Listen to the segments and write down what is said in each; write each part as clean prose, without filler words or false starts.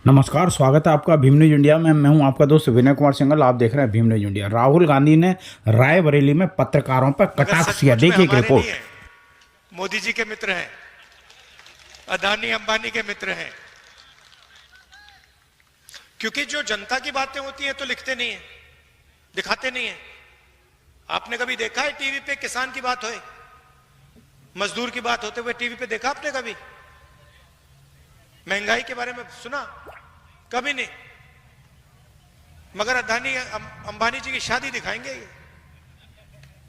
नमस्कार, स्वागत है आपका भीम न्यूज इंडिया में। मैं हूं आपका दोस्त विनय कुमार सिंघल। आप देख रहे हैं भीम न्यूज इंडिया। राहुल गांधी ने रायबरेली में पत्रकारों पर मगर कटाक्ष किया। सचमुच में देखिए एक हमारे नहीं रिपोर्ट। है, मोदी जी के मित्र हैं, अदानी अंबानी के मित्र हैं। क्योंकि जो जनता की बातें होती हैं तो लिखते नहीं है, दिखाते नहीं है। आपने कभी देखा है टीवी पे किसान की बात होए, मजदूर की बात होते हुए टीवी पे देखा आपने कभी? महंगाई के बारे में सुना? कभी नहीं। मगर अदानी अंबानी जी की शादी दिखाएंगे,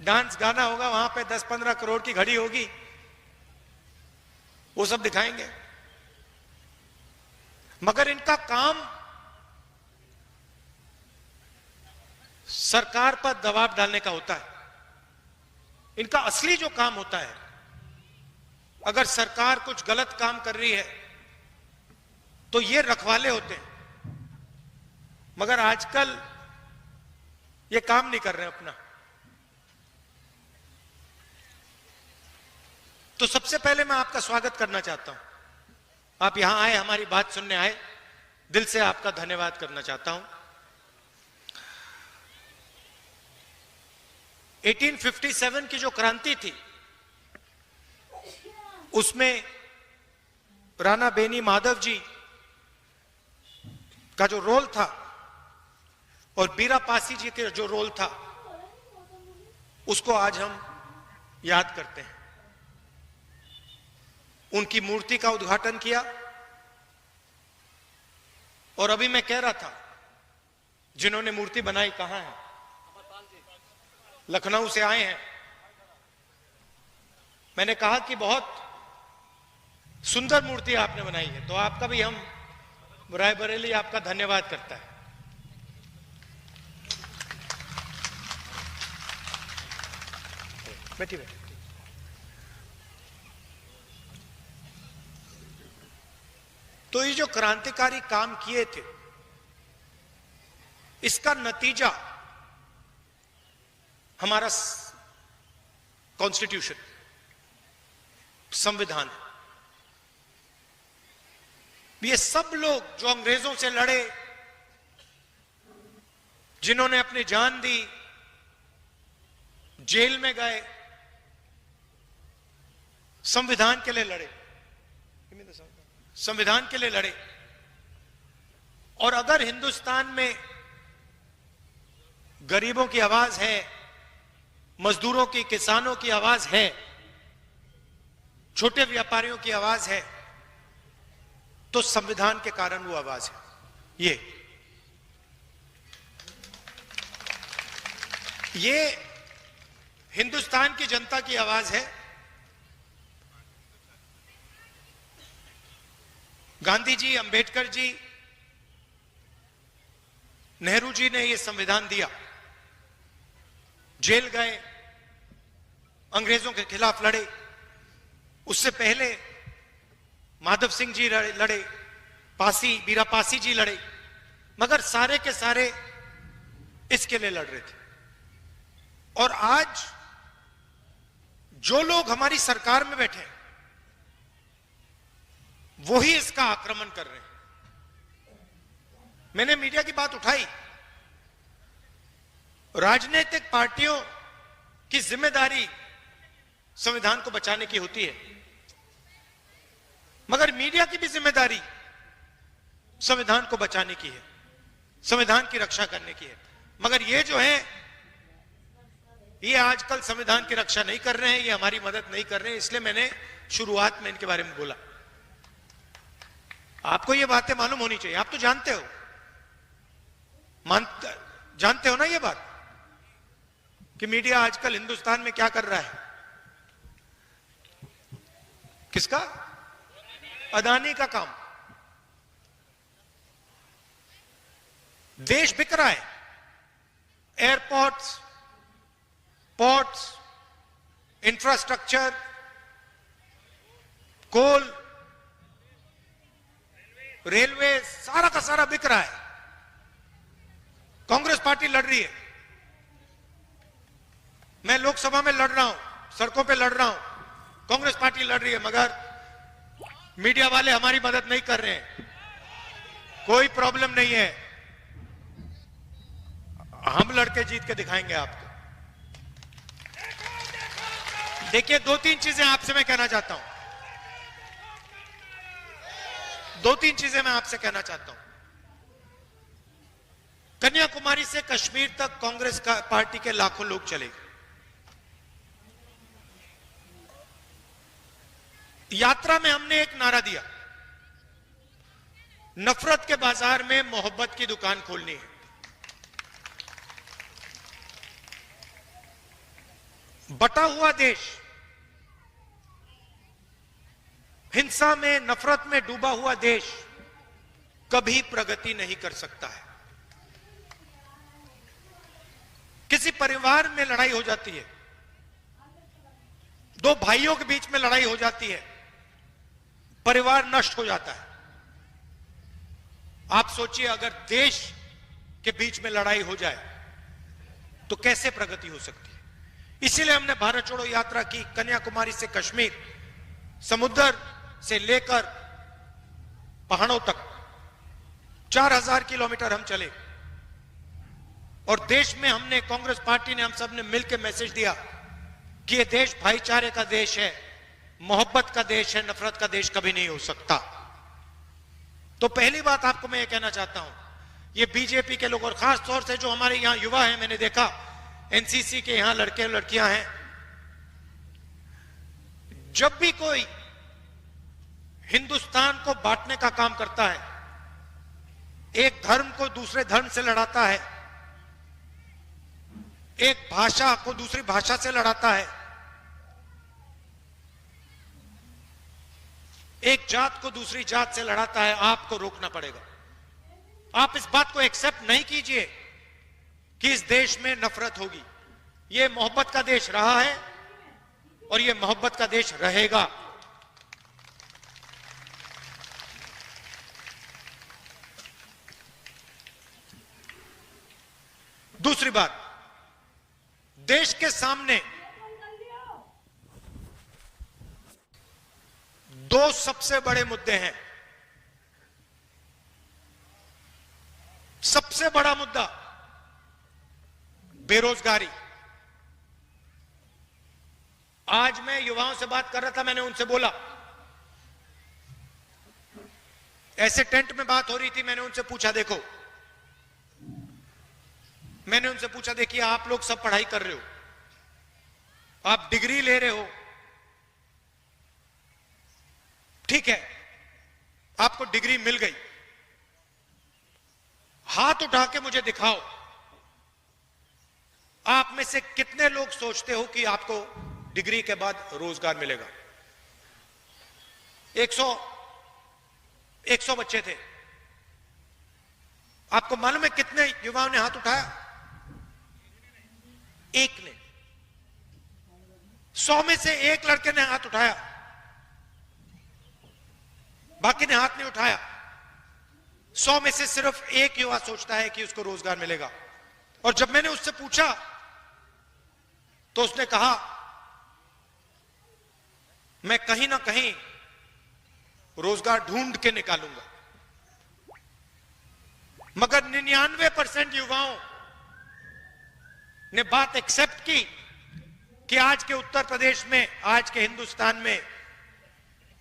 डांस गाना होगा वहां पे, 10-15 करोड़ की घड़ी होगी, वो सब दिखाएंगे। मगर इनका काम सरकार पर दबाव डालने का होता है। इनका असली जो काम होता है, अगर सरकार कुछ गलत काम कर रही है तो ये रखवाले होते हैं। मगर आजकल ये काम नहीं कर रहे हैं अपना। तो सबसे पहले मैं आपका स्वागत करना चाहता हूं। आप यहां आए, हमारी बात सुनने आए, दिल से आपका धन्यवाद करना चाहता हूं। 1857 की जो क्रांति थी, उसमें राणा बेनी माधव जी का जो रोल था और बीरा पासी जी के जो रोल था, उसको आज हम याद करते हैं। उनकी मूर्ति का उद्घाटन किया। और अभी मैं कह रहा था, जिन्होंने मूर्ति बनाई कहां है? लखनऊ से आए हैं। मैंने कहा कि बहुत सुंदर मूर्ति आपने बनाई है, तो आपका भी हम रायबरेली आपका धन्यवाद करता है। बैठिए बैठिए। तो ये जो क्रांतिकारी काम किए थे, इसका नतीजा हमारा कॉन्स्टिट्यूशन, संविधान है। ये सब लोग जो अंग्रेजों से लड़े, जिन्होंने अपनी जान दी, जेल में गए, संविधान के लिए लड़े, संविधान के लिए लड़े। और अगर हिंदुस्तान में गरीबों की आवाज है, मजदूरों की, किसानों की आवाज है, छोटे व्यापारियों की आवाज है, तो संविधान के कारण वो आवाज है। ये हिंदुस्तान की जनता की आवाज है। गांधी जी, अंबेडकर जी, नेहरू जी ने ये संविधान दिया, जेल गए, अंग्रेजों के खिलाफ लड़े। उससे पहले माधव सिंह जी लड़े, बीरा पासी जी लड़े। मगर सारे के सारे इसके लिए लड़ रहे थे। और आज जो लोग हमारी सरकार में बैठे हैं, वो ही इसका आक्रमण कर रहे हैं। मैंने मीडिया की बात उठाई। राजनीतिक पार्टियों की जिम्मेदारी संविधान को बचाने की होती है, मगर मीडिया की भी जिम्मेदारी संविधान को बचाने की है, संविधान की रक्षा करने की है। मगर ये जो है, ये आजकल संविधान की रक्षा नहीं कर रहे हैं, ये हमारी मदद नहीं कर रहे हैं। इसलिए मैंने शुरुआत में इनके बारे में बोला। आपको ये बातें मालूम होनी चाहिए। आप तो जानते हो, जानते हो ना ये बात, कि मीडिया आजकल हिंदुस्तान में क्या कर रहा है? किसका? अदानी का काम। देश बिक रहा है। एयरपोर्ट्स, पोर्ट्स, इंफ्रास्ट्रक्चर, कोल, रेलवे, सारा का सारा बिक रहा है। कांग्रेस पार्टी लड़ रही है, मैं लोकसभा में लड़ रहा हूं, सड़कों पे लड़ रहा हूं, कांग्रेस पार्टी लड़ रही है, मगर मीडिया वाले हमारी मदद नहीं कर रहे हैं। कोई प्रॉब्लम नहीं है, हम लड़के जीत के दिखाएंगे आपको। देखिए, दो तीन चीजें आपसे मैं कहना चाहता हूं, दो तीन चीजें मैं आपसे कहना चाहता हूं। कन्याकुमारी से कश्मीर तक कांग्रेस का पार्टी के लाखों लोग चले। यात्रा में हमने एक नारा दिया, नफरत के बाजार में मोहब्बत की दुकान खोलनी है। बटा हुआ देश, हिंसा में, नफरत में डूबा हुआ देश कभी प्रगति नहीं कर सकता है। किसी परिवार में लड़ाई हो जाती है, दो भाइयों के बीच में लड़ाई हो जाती है, परिवार नष्ट हो जाता है। आप सोचिए, अगर देश के बीच में लड़ाई हो जाए तो कैसे प्रगति हो सकती है। इसीलिए हमने भारत छोड़ो यात्रा की। कन्याकुमारी से कश्मीर, समुद्र से लेकर पहाड़ों तक 4000 किलोमीटर हम चले। और देश में हमने, कांग्रेस पार्टी ने, हम सब ने मिलकर मैसेज दिया कि यह देश भाईचारे का देश है, मोहब्बत का देश है, नफरत का देश कभी नहीं हो सकता। तो पहली बात आपको मैं ये कहना चाहता हूं, ये बीजेपी के लोग और खास तौर से जो हमारे यहां युवा हैं, मैंने देखा एनसीसी के यहां लड़के और लड़कियां हैं, जब भी कोई हिंदुस्तान को बांटने का काम करता है, एक धर्म को दूसरे धर्म से लड़ाता है, एक भाषा को दूसरी भाषा से लड़ाता है, एक जात को दूसरी जात से लड़ाता है, आपको रोकना पड़ेगा। आप इस बात को एक्सेप्ट नहीं कीजिए कि इस देश में नफरत होगी। यह मोहब्बत का देश रहा है और यह मोहब्बत का देश रहेगा। दूसरी बात, देश के सामने दो सबसे बड़े मुद्दे हैं। सबसे बड़ा मुद्दा बेरोजगारी। आज मैं युवाओं से बात कर रहा था, मैंने उनसे बोला, ऐसे टेंट में बात हो रही थी, मैंने उनसे पूछा, देखो, मैंने उनसे पूछा, देखिए आप लोग सब पढ़ाई कर रहे हो, आप डिग्री ले रहे हो, ठीक है, आपको डिग्री मिल गई, हाथ उठा के मुझे दिखाओ, आप में से कितने लोग सोचते हो कि आपको डिग्री के बाद रोजगार मिलेगा। 100 बच्चे थे। आपको मालूम है कितने युवाओं ने हाथ उठाया? एक ने। 100 में से एक लड़के ने हाथ उठाया, बाकी ने हाथ नहीं उठाया। 100 में से सिर्फ एक युवा सोचता है कि उसको रोजगार मिलेगा। और जब मैंने उससे पूछा तो उसने कहा, मैं कहीं ना कहीं रोजगार ढूंढ के निकालूंगा। मगर 99% युवाओं ने बात एक्सेप्ट की कि आज के उत्तर प्रदेश में, आज के हिंदुस्तान में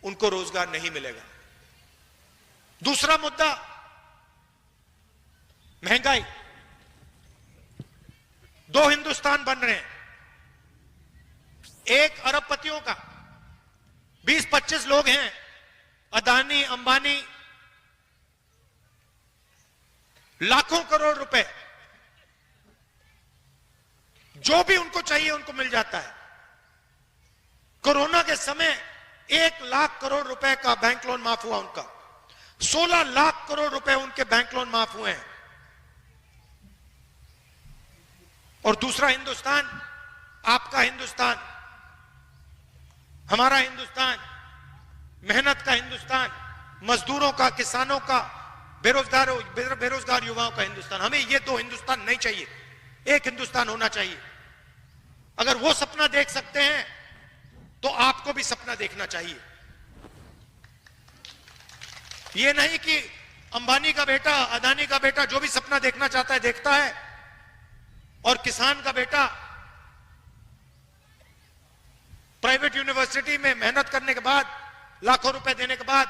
उनको रोजगार नहीं मिलेगा। दूसरा मुद्दा महंगाई। 2 हिंदुस्तान बन रहे हैं। एक अरबपतियों का, 20-25 लोग हैं, अदानी, अंबानी, लाखों करोड़ रुपए, जो भी उनको चाहिए उनको मिल जाता है। कोरोना के समय 1 लाख करोड़ रुपए का बैंक लोन माफ हुआ उनका। 16 लाख करोड़ रुपए उनके बैंक लोन माफ हुए हैं। और दूसरा हिंदुस्तान, आपका हिंदुस्तान, हमारा हिंदुस्तान, मेहनत का हिंदुस्तान, मजदूरों का, किसानों का, बेरोजगार युवाओं का हिंदुस्तान। हमें ये 2 हिंदुस्तान नहीं चाहिए, एक हिंदुस्तान होना चाहिए। अगर वो सपना देख सकते हैं तो आपको भी सपना देखना चाहिए। ये नहीं कि अंबानी का बेटा, अदानी का बेटा जो भी सपना देखना चाहता है देखता है, और किसान का बेटा प्राइवेट यूनिवर्सिटी में मेहनत करने के बाद, लाखों रुपए देने के बाद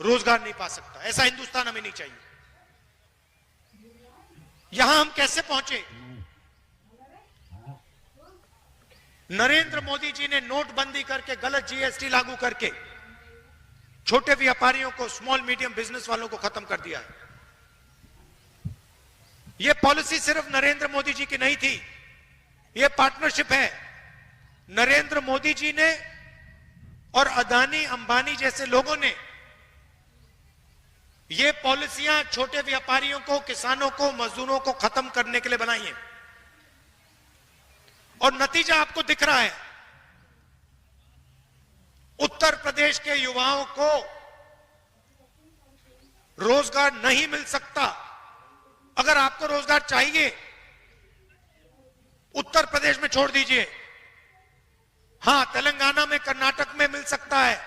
रोजगार नहीं पा सकता। ऐसा हिंदुस्तान हमें नहीं चाहिए। यहां हम कैसे पहुंचे? नरेंद्र मोदी जी ने नोटबंदी करके, गलत जीएसटी लागू करके छोटे व्यापारियों को, स्मॉल मीडियम बिजनेस वालों को खत्म कर दिया है। यह पॉलिसी सिर्फ नरेंद्र मोदी जी की नहीं थी, यह पार्टनरशिप है। नरेंद्र मोदी जी ने और अदानी अंबानी जैसे लोगों ने ये पॉलिसियां छोटे व्यापारियों को, किसानों को, मजदूरों को खत्म करने के लिए बनाई हैं, और नतीजा आपको दिख रहा है। उत्तर प्रदेश के युवाओं को रोजगार नहीं मिल सकता। अगर आपको रोजगार चाहिए, उत्तर प्रदेश में छोड़ दीजिए, हां तेलंगाना में, कर्नाटक में मिल सकता है,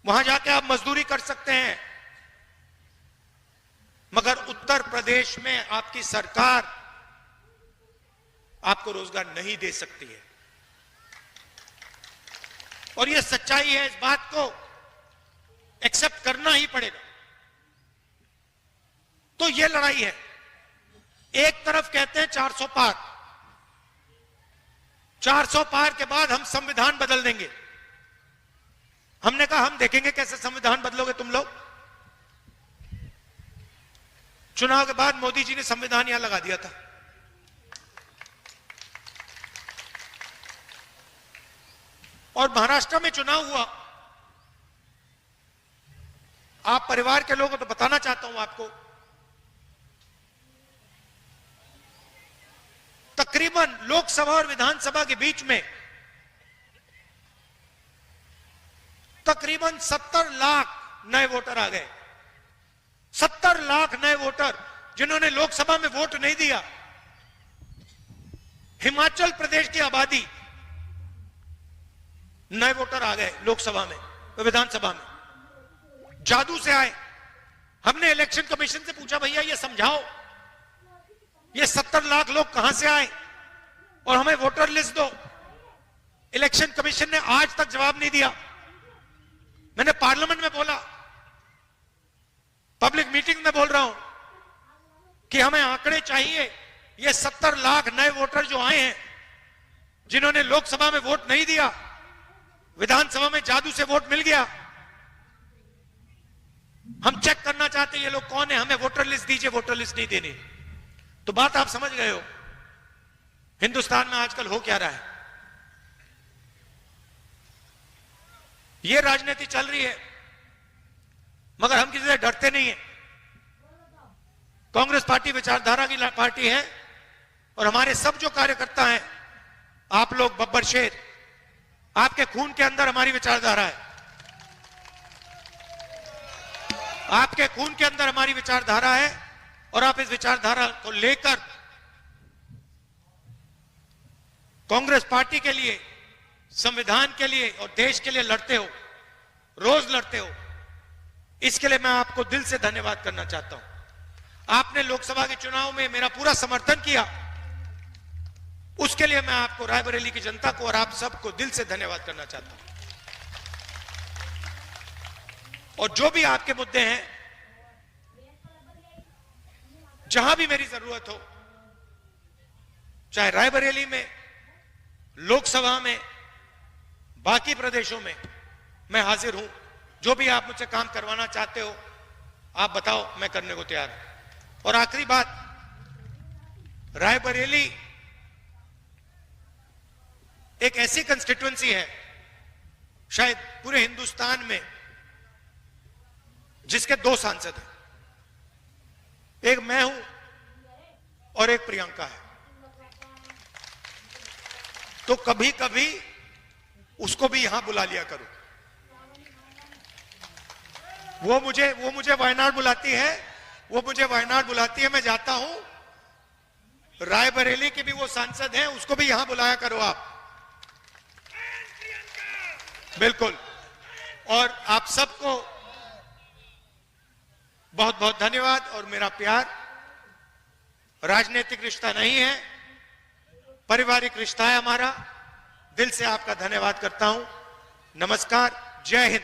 वहां जाके आप मजदूरी कर सकते हैं, मगर उत्तर प्रदेश में आपकी सरकार आपको रोजगार नहीं दे सकती है। और यह सच्चाई है, इस बात को एक्सेप्ट करना ही पड़ेगा। तो यह लड़ाई है। एक तरफ कहते हैं 400 पार, 400 पार के बाद हम संविधान बदल देंगे। हमने कहा हम देखेंगे कैसे संविधान बदलोगे तुम लोग। चुनाव के बाद मोदी जी ने संविधान यहां लगा दिया था। और महाराष्ट्र में चुनाव हुआ। आप परिवार के लोग हो तो बताना चाहता हूं आपको, तकरीबन लोकसभा और विधानसभा के बीच में तकरीबन 70 लाख नए वोटर आ गए। 70 लाख नए वोटर जिन्होंने लोकसभा में वोट नहीं दिया। हिमाचल प्रदेश की आबादी, नए वोटर आ गए लोकसभा में, विधानसभा में, जादू से आए। हमने इलेक्शन कमीशन से पूछा, भैया ये समझाओ, ये 70 लाख लोग कहां से आए और हमें वोटर लिस्ट दो। इलेक्शन कमीशन ने आज तक जवाब नहीं दिया। मैंने पार्लियामेंट में बोला, पब्लिक मीटिंग में बोल रहा हूं कि हमें आंकड़े चाहिए। ये 70 लाख नए वोटर जो आए हैं, जिन्होंने लोकसभा में वोट नहीं दिया, विधानसभा में जादू से वोट मिल गया, हम चेक करना चाहते हैं ये लोग कौन है, हमें वोटर लिस्ट दीजिए। वोटर लिस्ट नहीं देनी। तो बात आप समझ गए हो हिंदुस्तान में आजकल हो क्या रहा है। ये राजनीति चल रही है, मगर हम किसी से डरते नहीं है। कांग्रेस पार्टी विचारधारा की पार्टी है, और हमारे सब जो कार्यकर्ता हैं, आप लोग बब्बर शेर, आपके खून के अंदर हमारी विचारधारा है। आपके खून के अंदर हमारी विचारधारा है, और आप इस विचारधारा को लेकर कांग्रेस पार्टी के लिए, संविधान के लिए और देश के लिए लड़ते हो, रोज लड़ते हो। इसके लिए मैं आपको दिल से धन्यवाद करना चाहता हूं। आपने लोकसभा के चुनाव में मेरा पूरा समर्थन किया, उसके लिए मैं आपको, रायबरेली की जनता को और आप सबको दिल से धन्यवाद करना चाहता हूं। और जो भी आपके मुद्दे हैं, जहां भी मेरी जरूरत हो, चाहे रायबरेली में, लोकसभा में, बाकी प्रदेशों में, मैं हाजिर हूं। जो भी आप मुझसे काम करवाना चाहते हो, आप बताओ, मैं करने को तैयार हूं। और आखिरी बात, रायबरेली एक ऐसी कंस्टिट्यूएंसी है शायद पूरे हिंदुस्तान में जिसके 2 सांसद हैं, एक मैं हूं और एक प्रियंका है। तो कभी कभी उसको भी यहां बुला लिया करो। वो मुझे वायनाड बुलाती है, मैं जाता हूं। रायबरेली के भी वो सांसद हैं, उसको भी यहां बुलाया करो आप। बिल्कुल। और आप सबको बहुत बहुत धन्यवाद। और मेरा प्यार राजनीतिक रिश्ता नहीं है, पारिवारिक रिश्ता है हमारा। दिल से आपका धन्यवाद करता हूं। नमस्कार, जय हिंद।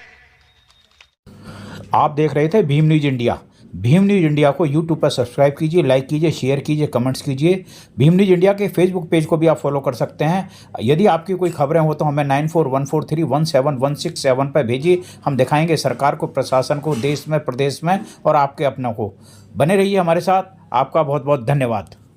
आप देख रहे थे Bhim news India. Bhim news India को यूट्यूब पर सब्सक्राइब कीजिए, लाइक कीजिए, शेयर कीजिए, कमेंट्स कीजिए। भीम न्यूज इंडिया के फेसबुक पेज को भी आप फॉलो कर सकते हैं। यदि आपकी कोई खबरें हो तो हमें 9414317167 पर भेजिए। हम दिखाएंगे सरकार को, प्रशासन को, देश में, प्रदेश में और आपके अपनों को। बने रहिए हमारे साथ। आपका बहुत बहुत धन्यवाद।